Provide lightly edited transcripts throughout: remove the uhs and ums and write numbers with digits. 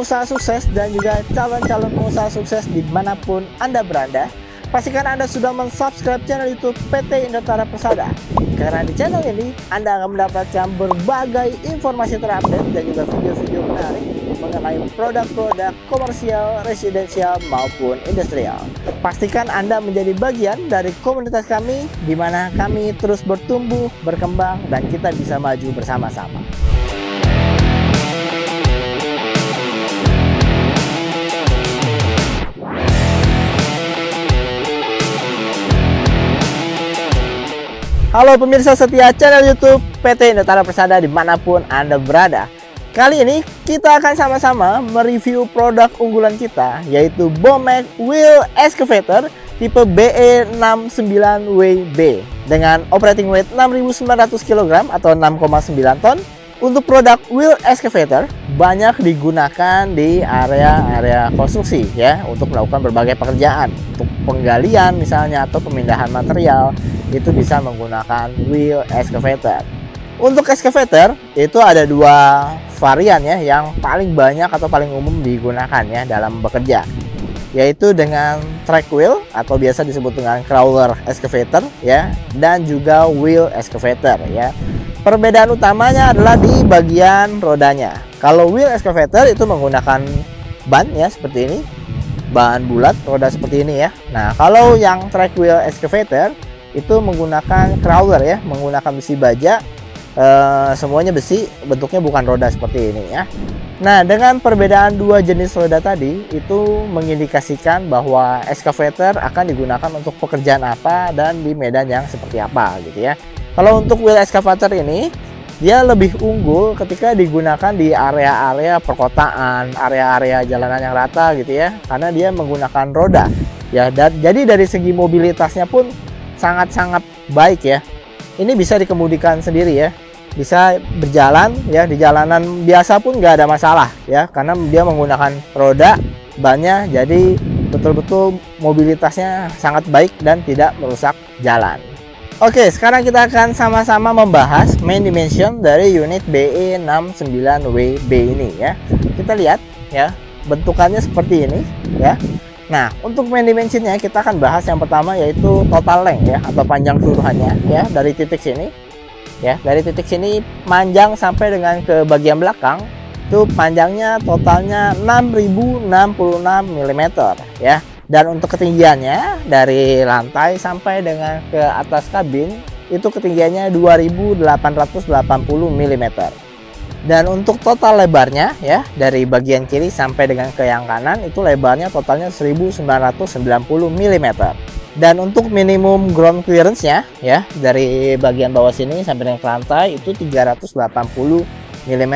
pengusaha sukses dan juga calon-calon pengusaha sukses dimanapun Anda berada, pastikan Anda sudah mensubscribe channel YouTube PT Indotara Persada. Karena di channel ini Anda akan mendapatkan berbagai informasi terupdate dan juga video-video menarik mengenai produk-produk komersial, residensial maupun industrial. Pastikan Anda menjadi bagian dari komunitas kami, di mana kami terus bertumbuh, berkembang, dan kita bisa maju bersama-sama. Halo pemirsa setia channel YouTube PT Indotara Persada dimanapun Anda berada. Kali ini kita akan sama-sama mereview produk unggulan kita, yaitu Bomek Wheel Excavator tipe BE69WB dengan operating weight 6.900 kg atau 6,9 ton. Untuk produk wheel excavator banyak digunakan di area-area konstruksi ya, untuk melakukan berbagai pekerjaan, untuk penggalian misalnya atau pemindahan material, itu bisa menggunakan wheel excavator. Untuk excavator itu ada dua varian ya, yang paling banyak atau paling umum digunakan ya dalam bekerja, yaitu dengan track wheel atau biasa disebut dengan crawler excavator ya, dan juga wheel excavator ya. Perbedaan utamanya adalah di bagian rodanya. Kalau wheel excavator itu menggunakan ban ya seperti ini, ban bulat, roda seperti ini ya. Nah, kalau yang track wheel excavator itu menggunakan crawler ya, menggunakan besi baja, semuanya besi, bentuknya bukan roda seperti ini ya. Nah, dengan perbedaan dua jenis roda tadi itu mengindikasikan bahwa excavator akan digunakan untuk pekerjaan apa dan di medan yang seperti apa gitu ya. Kalau untuk wheel excavator ini dia lebih unggul ketika digunakan di area-area perkotaan, area-area jalanan yang rata gitu ya, karena dia menggunakan roda ya. Jadi dari segi mobilitasnya pun sangat-sangat baik ya. Ini bisa dikemudikan sendiri ya, bisa berjalan ya di jalanan biasa pun nggak ada masalah ya, karena dia menggunakan roda, bannya, jadi betul-betul mobilitasnya sangat baik dan tidak merusak jalan. Oke, sekarang kita akan sama-sama membahas main dimension dari unit BE69WB ini ya. Kita lihat ya, bentukannya seperti ini ya. Nah, untuk main dimensionnya kita akan bahas yang pertama, yaitu total length ya, atau panjang keseluruhannya ya, dari titik sini ya, dari titik sini panjang sampai dengan ke bagian belakang itu panjangnya totalnya 6.066 mm ya. Dan untuk ketinggiannya dari lantai sampai dengan ke atas kabin itu ketinggiannya 2.880 mm. Dan untuk total lebarnya ya, dari bagian kiri sampai dengan ke yang kanan itu lebarnya totalnya 1.990 mm. Dan untuk minimum ground clearance-nya ya, dari bagian bawah sini sampai dengan ke lantai itu 380 mm.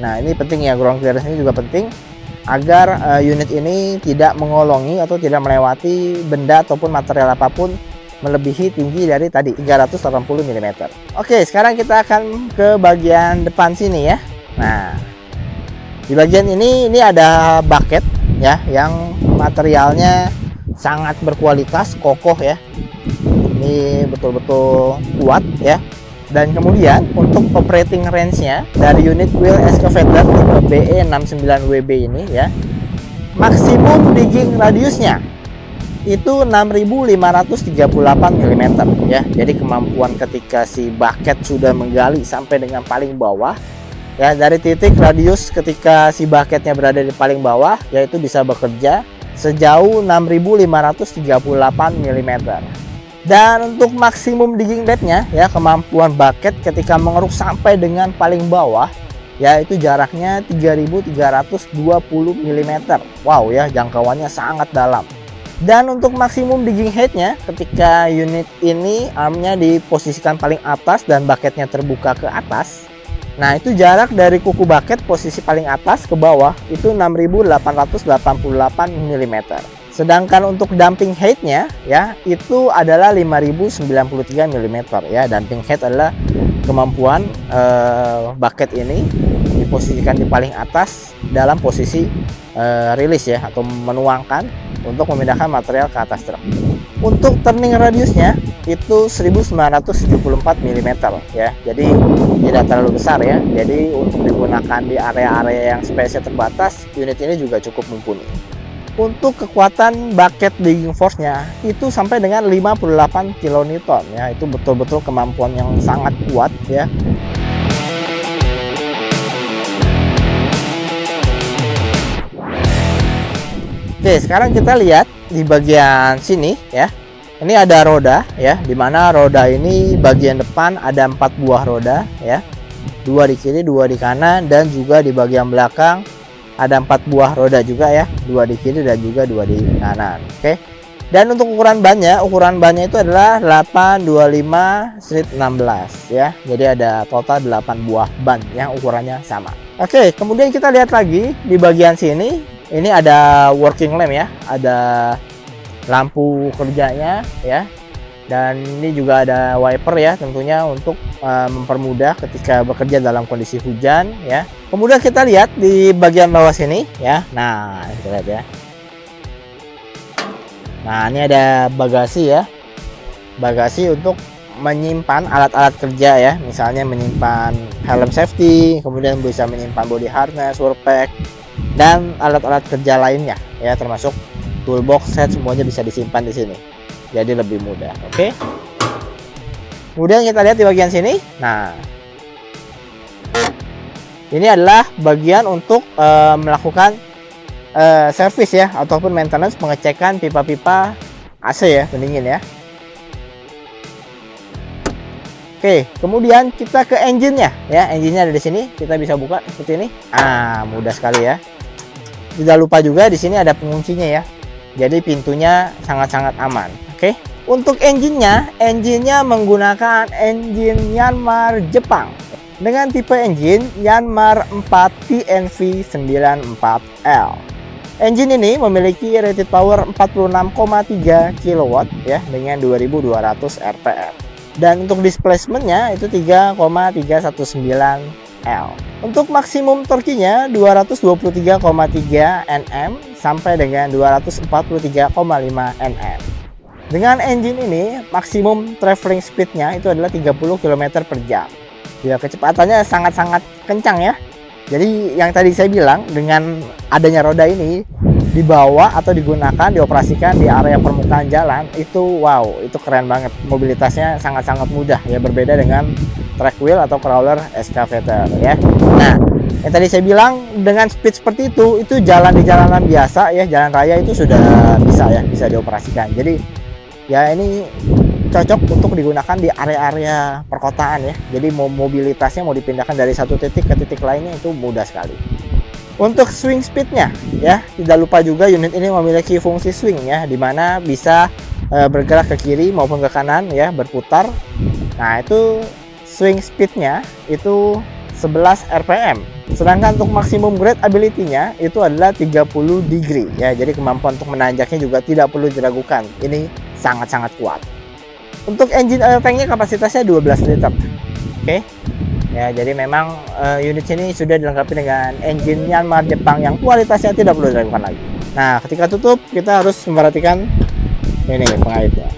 Nah, ini penting ya, ground clearance ini juga penting agar unit ini tidak mengolongi atau tidak melewati benda ataupun material apapun melebihi tinggi dari tadi 380 mm. Oke, sekarang kita akan ke bagian depan sini ya. Nah, di bagian ini ada bucket ya, yang materialnya sangat berkualitas, kokoh ya. Ini betul-betul kuat ya. Dan kemudian untuk operating range-nya dari unit wheel excavator tipe BE69WB ini ya, maksimum digging radiusnya itu 6.538 mm ya. Jadi kemampuan ketika si bucket sudah menggali sampai dengan paling bawah ya, dari titik radius ketika si bucketnya berada di paling bawah, yaitu bisa bekerja sejauh 6.538 mm. Dan untuk maksimum digging depth-nya ya, kemampuan bucket ketika mengeruk sampai dengan paling bawah ya, itu jaraknya 3.320 mm. Wow ya, jangkauannya sangat dalam. Dan untuk maksimum digging height-nya, ketika unit ini armnya diposisikan paling atas dan bucketnya terbuka ke atas, nah itu jarak dari kuku bucket posisi paling atas ke bawah itu 6.888 mm. Sedangkan untuk dumping height-nya ya, itu adalah 5.093 mm ya. Dumping height adalah kemampuan bucket ini diposisikan di paling atas dalam posisi release ya, atau menuangkan untuk memindahkan material ke atas truk. Untuk turning radiusnya itu 1974 mm ya. Jadi tidak terlalu besar ya. Jadi untuk digunakan di area-area yang space terbatas, unit ini juga cukup mumpuni. Untuk kekuatan bucket digging force-nya itu sampai dengan 58 kN ya. Itu betul-betul kemampuan yang sangat kuat ya. Oke, sekarang kita lihat di bagian sini ya. Ini ada roda ya, dimana roda ini bagian depan ada 4 buah roda ya, 2 di kiri, 2 di kanan, dan juga di bagian belakang ada 4 buah roda juga ya, 2 di kiri dan juga 2 di kanan. Oke. Dan untuk ukuran bannya itu adalah 825/16 ya. Jadi ada total 8 buah ban yang ukurannya sama. Oke, kemudian kita lihat lagi di bagian sini, ini ada working lamp ya, ada lampu kerjanya ya, dan ini juga ada wiper ya, tentunya untuk mempermudah ketika bekerja dalam kondisi hujan ya. Kemudian kita lihat di bagian bawah sini ya. Nah, kita lihat ya. Nah, ini ada bagasi ya, bagasi untuk menyimpan alat-alat kerja ya, misalnya menyimpan helm safety, kemudian bisa menyimpan body harness, work pack, dan alat-alat kerja lainnya ya, termasuk toolbox set, semuanya bisa disimpan di sini, jadi lebih mudah. Oke. Kemudian kita lihat di bagian sini. Nah, ini adalah bagian untuk melakukan servis ya, ataupun maintenance, pengecekan pipa-pipa AC ya, pendingin ya. Oke, kemudian kita ke engine-nya ya. Engine-nya ada di sini, kita bisa buka seperti ini. Mudah sekali ya. Tidak lupa juga di sini ada penguncinya ya. Jadi pintunya sangat-sangat aman. Oke. Untuk engine-nya menggunakan engine Yanmar Jepang dengan tipe engine Yanmar 4 TNV94L. Engine ini memiliki rated power 46,3 kW ya, dengan 2200 rpm. Dan untuk displacement-nya itu 3,319 L. Untuk maksimum torkinya 223,3 Nm sampai dengan 243,5 Nm. Dengan engine ini maksimum traveling speed-nya itu adalah 30 km per jam. Ya, kecepatannya sangat-sangat kencang ya. Jadi yang tadi saya bilang, dengan adanya roda ini dibawa atau digunakan, dioperasikan di area permukaan jalan, itu wow, itu keren banget. Mobilitasnya sangat-sangat mudah ya, berbeda dengan track wheel atau crawler excavator ya. Nah, yang tadi saya bilang dengan speed seperti itu jalan di jalanan biasa ya, jalan raya itu sudah bisa dioperasikan. Jadi ya ini cocok untuk digunakan di area-area perkotaan ya. Jadi mobilitasnya mau dipindahkan dari satu titik ke titik lainnya itu mudah sekali. Untuk swing speednya ya, tidak lupa juga unit ini memiliki fungsi swing ya, dimana bisa bergerak ke kiri maupun ke kanan ya, berputar. Nah, itu swing speednya itu 11 rpm. Sedangkan untuk maksimum grade ability-nya itu adalah 30 degree ya. Jadi kemampuan untuk menanjaknya juga tidak perlu diragukan. Ini sangat-sangat kuat. Untuk engine oil tank-nya kapasitasnya 12 liter. Oke. Ya, jadi memang unit ini sudah dilengkapi dengan engine Yanmar Jepang yang kualitasnya tidak perlu diragukan lagi. Nah, ketika tutup kita harus memperhatikan ini pengaitnya.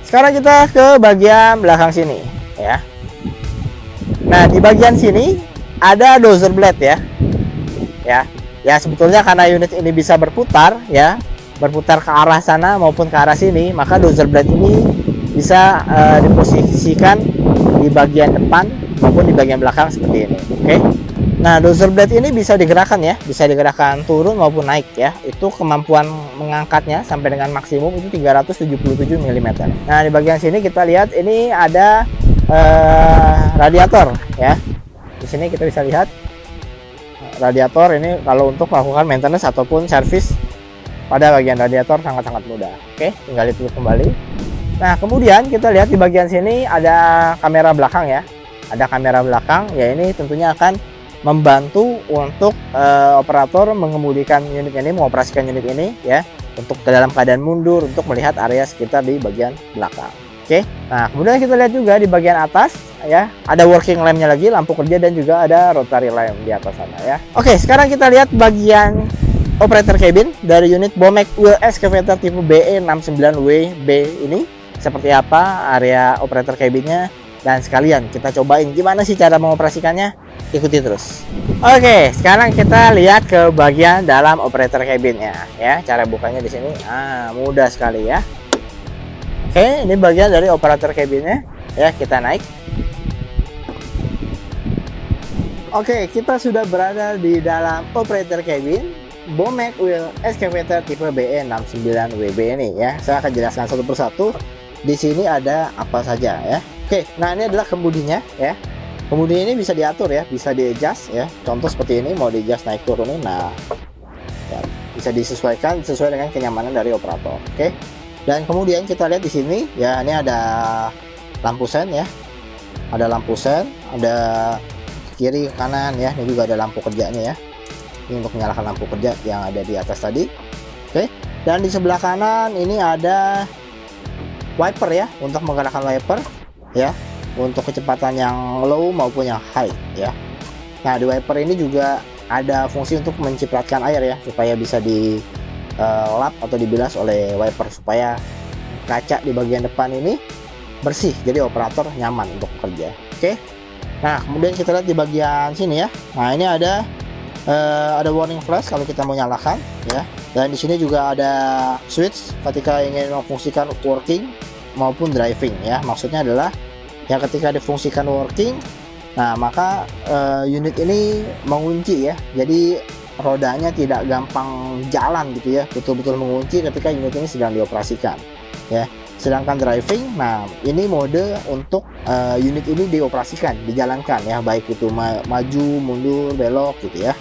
Sekarang kita ke bagian belakang sini ya. Nah, di bagian sini ada dozer blade ya. Ya sebetulnya karena unit ini bisa berputar ya, berputar ke arah sana maupun ke arah sini, maka dozer blade ini bisa diposisikan di bagian depan maupun di bagian belakang seperti ini. Oke. Nah, dozer blade ini bisa digerakkan ya, bisa digerakkan turun maupun naik ya. Itu kemampuan mengangkatnya sampai dengan maksimum itu 377 mm. Nah, di bagian sini kita lihat ini ada radiator ya. Di sini kita bisa lihat radiator ini kalau untuk melakukan maintenance ataupun servis pada bagian radiator sangat-sangat mudah. Oke, tinggal ditutup kembali. Nah, kemudian kita lihat di bagian sini ada kamera belakang ya. Ada kamera belakang ya, ini tentunya akan membantu untuk operator mengemudikan unit ini, mengoperasikan unit ini ya, untuk ke dalam keadaan mundur untuk melihat area sekitar di bagian belakang. Oke. Nah, kemudian kita lihat juga di bagian atas ya, ada working lamp-nya lagi, lampu kerja, dan juga ada rotary lamp di atas sana ya. Oke, sekarang kita lihat bagian operator cabin dari unit Bomek Wheel Excavator tipe BE69WB ini seperti apa area operator cabinnya, dan sekalian kita cobain gimana sih cara mengoperasikannya. Ikuti terus. Oke, sekarang kita lihat ke bagian dalam operator cabinnya ya. Cara bukanya di sini mudah sekali ya. Oke, ini bagian dari operator cabinnya ya, kita naik. Oke, kita sudah berada di dalam operator cabin Bomek Wheel Excavator tipe BE69WB ini ya. Saya akan jelaskan satu persatu. Di sini ada apa saja ya. Oke, nah ini adalah kemudinya ya. Kemudi ini bisa diatur ya, bisa di-adjust ya. Contoh seperti ini, mau di-adjust naik turunin, nah ya, bisa disesuaikan sesuai dengan kenyamanan dari operator. Oke. Dan kemudian kita lihat di sini ya, ini ada lampu sen ya. Ada lampu sen, ada kiri kanan ya. Ini juga ada lampu kerjanya ya. Ini untuk menyalakan lampu kerja yang ada di atas tadi. Oke. Dan di sebelah kanan ini ada wiper ya, untuk menggerakkan wiper ya, untuk kecepatan yang low maupun yang high ya. Nah, di wiper ini juga ada fungsi untuk mencipratkan air ya, supaya bisa di lap atau dibilas oleh wiper, supaya kaca di bagian depan ini bersih, jadi operator nyaman untuk bekerja. Oke. Nah, kemudian kita lihat di bagian sini ya. Nah, ini ada warning flash kalau kita mau nyalakan ya. Dan di sini juga ada switch ketika ingin memfungsikan working maupun driving ya. Maksudnya adalah ya, ketika difungsikan working, nah maka unit ini mengunci ya, jadi rodanya tidak gampang jalan gitu ya, betul-betul mengunci ketika unit ini sedang dioperasikan ya. Sedangkan driving, nah ini mode untuk unit ini dioperasikan, dijalankan ya, baik itu maju, mundur, belok gitu ya.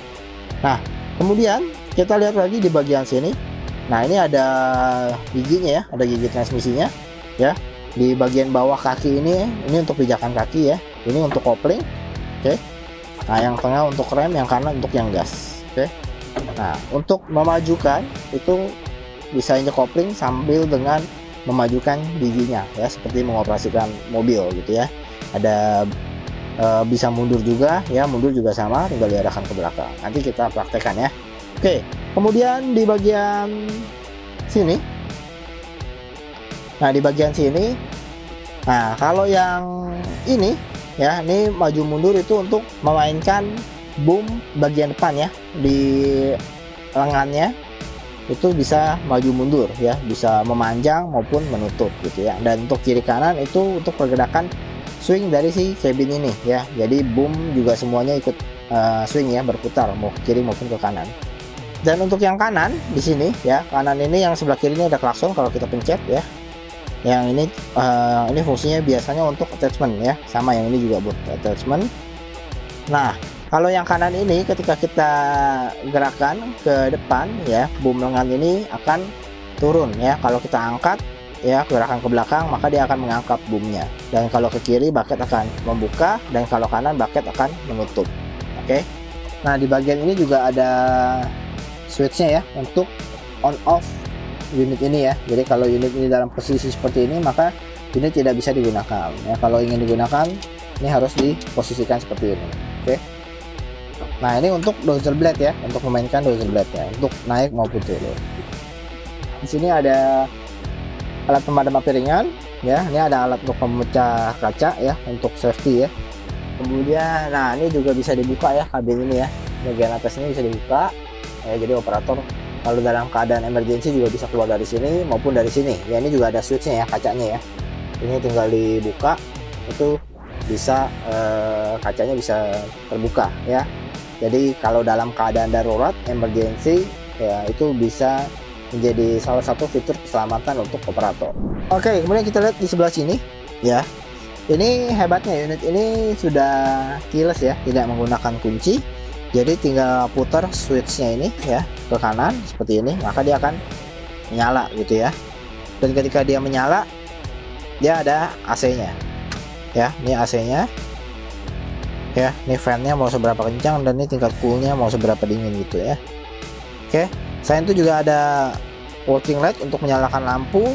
Nah, kemudian kita lihat lagi di bagian sini. Nah, ini ada giginya ya, ada gigi transmisinya ya. Di bagian bawah kaki ini untuk pijakan kaki ya, ini untuk kopling. Oke. Nah, yang tengah untuk rem, yang kanan untuk yang gas. Oke. Nah, untuk memajukan itu bisa injek kopling sambil dengan memajukan giginya ya, seperti mengoperasikan mobil gitu ya. Ada bisa mundur juga ya, mundur juga sama, tinggal diarahkan ke belakang. Nanti kita praktekkan ya. Oke. Kemudian di bagian sini, nah di bagian sini, nah kalau yang ini ya, ini maju mundur itu untuk memainkan boom bagian depan ya, di lengannya itu bisa maju mundur ya, bisa memanjang maupun menutup gitu ya. Dan untuk kiri kanan itu untuk pergerakan swing dari si cabin ini ya, jadi boom juga semuanya ikut swing ya, berputar mau ke kiri maupun ke kanan. Dan untuk yang kanan di sini ya, kanan ini yang sebelah kiri ini ada klakson kalau kita pencet ya. Yang ini fungsinya biasanya untuk attachment ya, sama yang ini juga buat attachment. Nah, kalau yang kanan ini ketika kita gerakan ke depan ya, boom lengan ini akan turun ya. Kalau kita angkat ya, gerakan ke belakang, maka dia akan mengangkat boomnya. Dan kalau ke kiri, bucket akan membuka, dan kalau kanan, bucket akan menutup. Oke. Nah, di bagian ini juga ada switchnya ya, untuk on off unit ini ya. Jadi kalau unit ini dalam posisi seperti ini, maka unit tidak bisa digunakan ya. Kalau ingin digunakan, ini harus diposisikan seperti ini. Oke. Nah, ini untuk dozer blade ya, untuk memainkan dozer blade nya, untuk naik maupun turun. Di sini ada alat pemadam api ringan ya. Ini ada alat untuk pemecah kaca ya, untuk safety ya. Kemudian, nah ini juga bisa dibuka ya, kabin ini ya. Bagian atas ini bisa dibuka ya, jadi operator kalau dalam keadaan emergency juga bisa keluar dari sini maupun dari sini ya. Ini juga ada switchnya ya, kacanya ya. Ini tinggal dibuka, itu bisa kacanya bisa terbuka ya. Jadi kalau dalam keadaan darurat, emergency ya, itu bisa menjadi salah satu fitur keselamatan untuk operator. Oke, kemudian kita lihat di sebelah sini ya. Ini hebatnya, unit ini sudah keyless ya, tidak menggunakan kunci. Jadi tinggal putar switchnya ini ya ke kanan seperti ini, maka dia akan menyala gitu ya. Dan ketika dia menyala, dia ada AC-nya ya. Ini AC-nya ya, ini fan-nya mau seberapa kencang, dan ini tingkat coolnya mau seberapa dingin gitu ya. Oke, selain itu juga ada working light untuk menyalakan lampu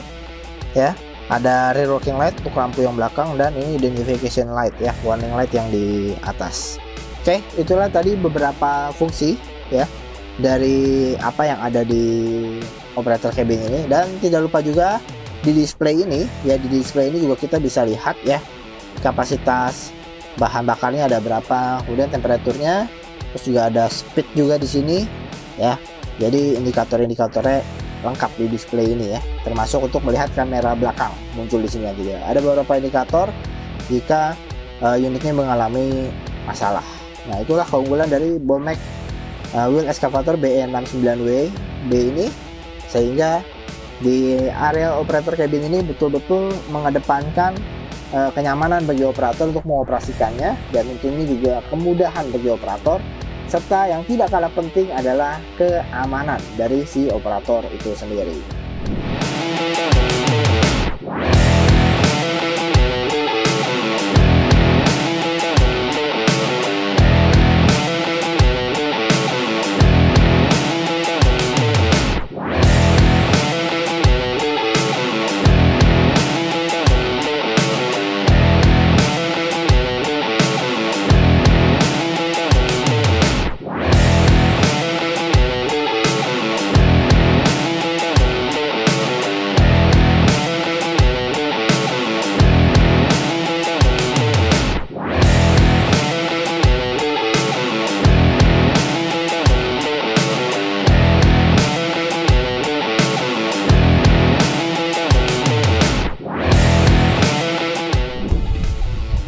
ya. Ada rear working light untuk lampu yang belakang, dan ini identification light ya, warning light yang di atas. Oke, itulah tadi beberapa fungsi ya dari apa yang ada di operator cabin ini. Dan tidak lupa juga di display ini ya, di display ini juga kita bisa lihat ya kapasitas bahan bakarnya ada berapa, kemudian temperaturnya, terus juga ada speed juga di sini ya. Jadi indikator-indikatornya lengkap di display ini ya, termasuk untuk melihat kamera belakang muncul di sini juga. Ada beberapa indikator jika unitnya mengalami masalah. Nah, itulah keunggulan dari Bomek Wheel Excavator BE69WB ini, sehingga di area operator cabin ini betul-betul mengedepankan kenyamanan bagi operator untuk mengoperasikannya, dan tentunya juga kemudahan bagi operator, serta yang tidak kalah penting adalah keamanan dari si operator itu sendiri.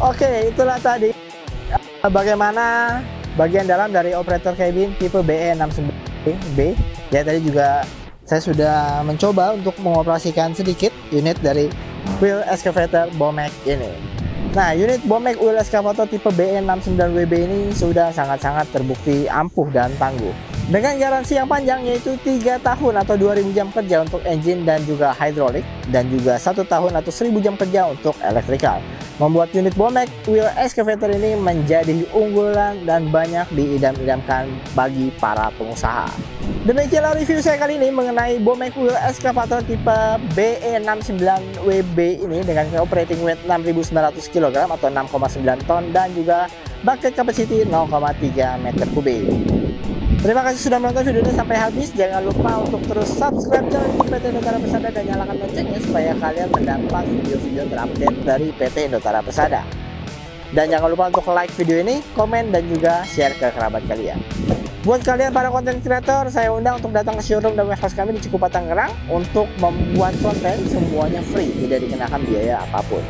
Oke, itulah tadi bagaimana bagian dalam dari operator cabin tipe BE69B. Ya, tadi juga saya sudah mencoba untuk mengoperasikan sedikit unit dari wheel excavator Bomek ini. Nah, unit Bomek wheel excavator tipe BE69WB ini sudah sangat-sangat terbukti ampuh dan tangguh. Dengan garansi yang panjang, yaitu 3 tahun atau 2000 jam kerja untuk engine dan juga hidrolik, dan juga 1 tahun atau 1000 jam kerja untuk elektrikal, membuat unit Bomek Wheel Excavator ini menjadi unggulan dan banyak diidam-idamkan bagi para pengusaha. Demikianlah review saya kali ini mengenai Bomek Wheel Excavator tipe BE69WB ini dengan operating weight 6.900 kg atau 6,9 ton dan juga bucket capacity 0,3 meter kubik. Terima kasih sudah menonton video ini sampai habis. Jangan lupa untuk terus subscribe channel PT Indotara Persada dan nyalakan loncengnya supaya kalian mendapat video-video terupdate dari PT Indotara Persada. Dan jangan lupa untuk like video ini, komen, dan juga share ke kerabat kalian. Buat kalian para content creator, saya undang untuk datang ke showroom dan warehouse kami di Cikupa Tangerang untuk membuat konten, semuanya free, tidak dikenakan biaya apapun.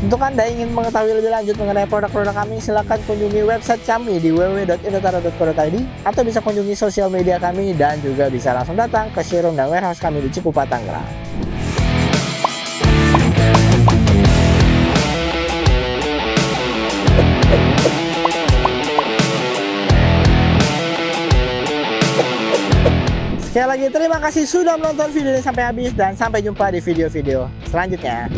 Untuk Anda ingin mengetahui lebih lanjut mengenai produk-produk kami, silakan kunjungi website kami di www.indotara.co.id atau bisa kunjungi sosial media kami, dan juga bisa langsung datang ke showroom dan warehouse kami di Cikupa Tangerang. Sekali lagi terima kasih sudah menonton video ini sampai habis, dan sampai jumpa di video-video selanjutnya.